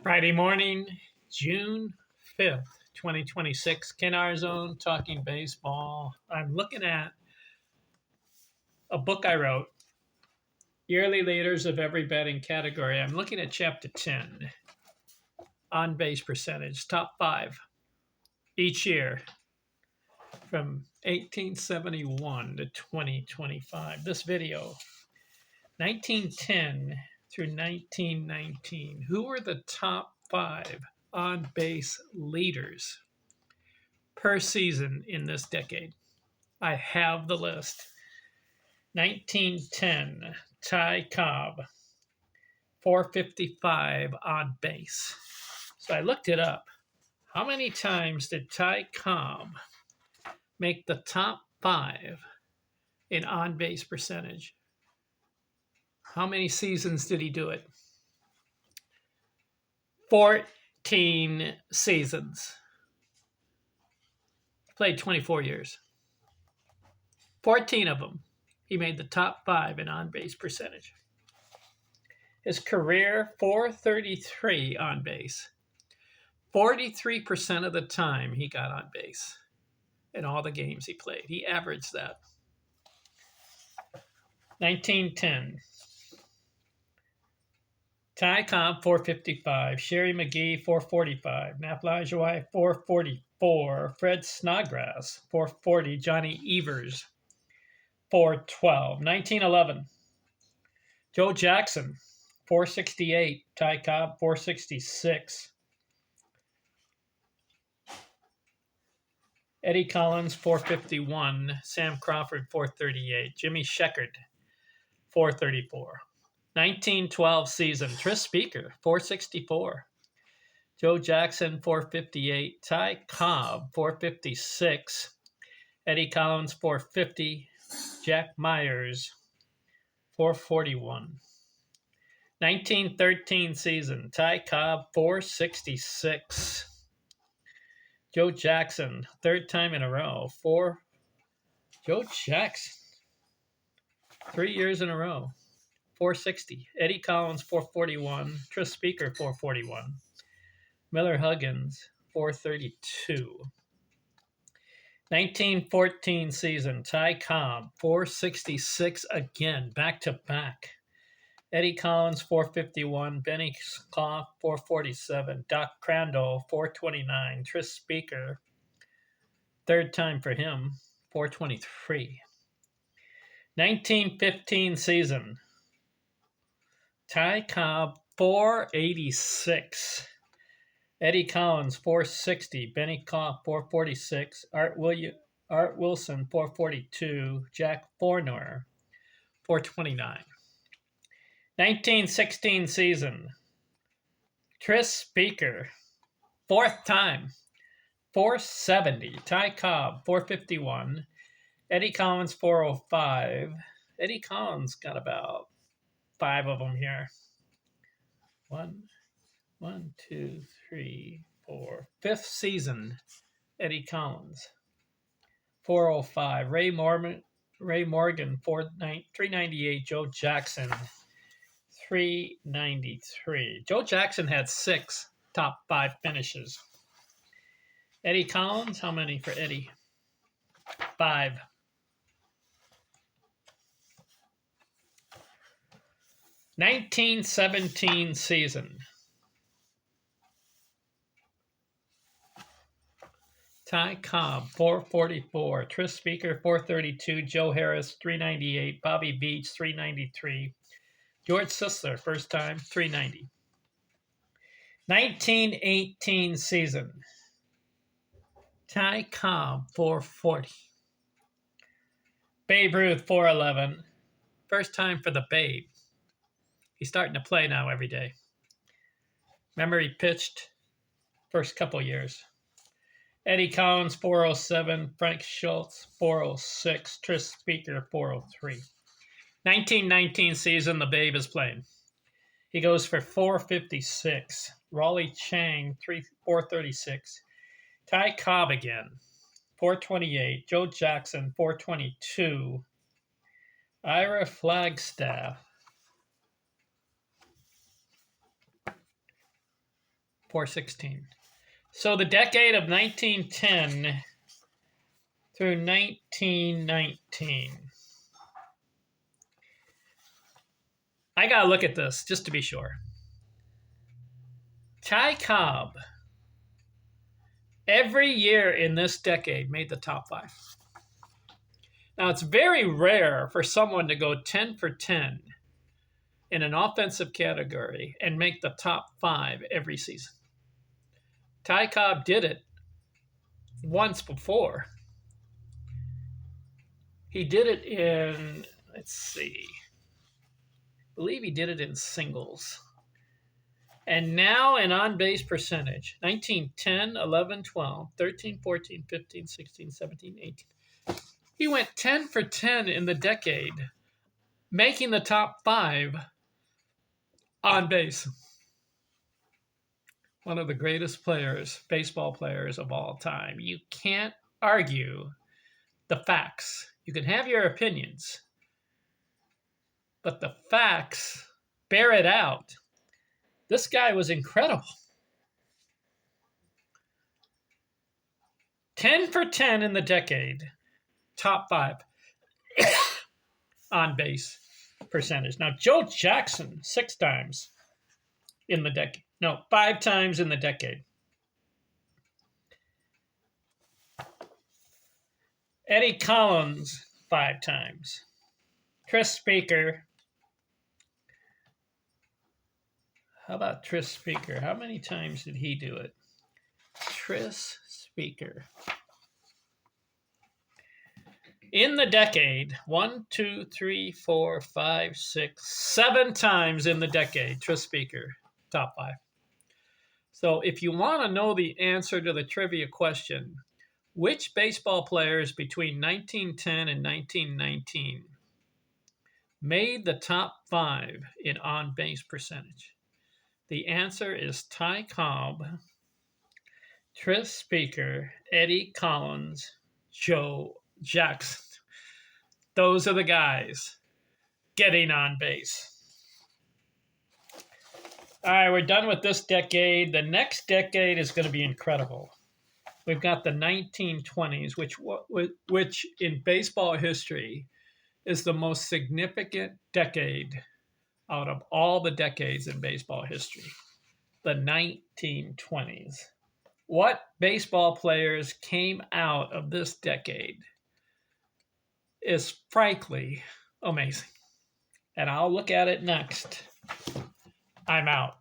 Friday morning, June 5th, 2026, Ken R Zone talking baseball. I'm looking at a book I wrote, Yearly Leaders of Every Betting Category. I'm looking at chapter 10, on base percentage, top five each year from 1871 to 2025. This video, 1910 through 1919. Who were the top five on base leaders per season in this decade? I have the list. 1910, Ty Cobb, 455 on base. So I looked it up. How many times did Ty Cobb make the top five in on base percentage? How many seasons did he do it? 14 seasons. He played 24 years. 14 of them, he made the top five in on base percentage. His career, 433 on base. 43% of the time he got on base in all the games he played. He averaged that. 1910. Ty Cobb, 455. Sherry McGee, 445. Nap Lajoie, 444. Fred Snodgrass, 440. Johnny Evers, 412. 1911. Joe Jackson, 468. Ty Cobb, 466. Eddie Collins, 451. Sam Crawford, 438. Jimmy Sheckard, 434. 1912 season, Tris Speaker, 464. Joe Jackson, 458. Ty Cobb, 456. Eddie Collins, 450. Jack Myers, 441. 1913 season, Ty Cobb, 466. Joe Jackson, third time in a row, Joe Jackson, 3 years in a row, 460. Eddie Collins, 441. Tris Speaker, 441. Miller Huggins, 432. 1914 season, Ty Cobb, 466 again, back to back. Eddie Collins, 451. Benny Clough, 447. Doc Crandall, 429. Tris Speaker, third time for him, 423. 1915 season, Ty Cobb, 486. Eddie Collins, 460. Benny Clough, 446. Art Wilson, 442. Jack Forner, 429. 1916 season, Tris Speaker, fourth time, 470. Ty Cobb, 451. Eddie Collins, 405. Eddie Collins got about five of them here. One, two, three, four. Fifth season, Eddie Collins, 405. Ray Morgan, 398. Joe Jackson, 393. Joe Jackson had 6 top 5 finishes. Eddie Collins, how many for Eddie? 5. 1917 season, Ty Cobb, 444. Tris Speaker, 432. Joe Harris, 398. Bobby Beach, 393. George Sisler, first time, 390. 1918 season, Ty Cobb, 440. Babe Ruth, 411. First time for the Babe. He's starting to play now every day. Remember, he pitched first couple years. Eddie Collins, 407. Frank Schultz, 406. Tris Speaker, 403. 1919 season, the Babe is playing. He goes for 456. Raleigh Chang, 436. Ty Cobb again, 428. Joe Jackson, 422. Ira Flagstaff, 416. So the decade of 1910 through 1919. I got to look at this just to be sure. Ty Cobb, every year in this decade, made the top 5. Now, it's very rare for someone to go 10 for 10 in an offensive category and make the top 5 every season. Ty Cobb did it once before. He did it in, let's see, I believe he did it in singles. And now in on-base percentage, 19, 10, 11, 12, 13, 14, 15, 16, 17, 18. He went 10 for 10 in the decade, making the top 5 on base. One of the greatest players, baseball players of all time. You can't argue the facts. You can have your opinions, but the facts bear it out. This guy was incredible. 10 for 10 in the decade, top 5 on base percentage. Now, Joe Jackson, 6 times in the decade. No, 5 times in the decade. Eddie Collins, 5 times. Tris Speaker. How about Tris Speaker? How many times did he do it? Tris Speaker. In the decade, 1, 2, 3, 4, 5, 6, 7 times in the decade, Tris Speaker, top 5. So if you want to know the answer to the trivia question, which baseball players between 1910 and 1919 made the top 5 in on-base percentage? The answer is Ty Cobb, Tris Speaker, Eddie Collins, Joe Jackson. Those are the guys getting on base. All right, we're done with this decade. The next decade is going to be incredible. We've got the 1920s, which in baseball history is the most significant decade out of all the decades in baseball history. The 1920s. What baseball players came out of this decade is frankly amazing. And I'll look at it next. I'm out.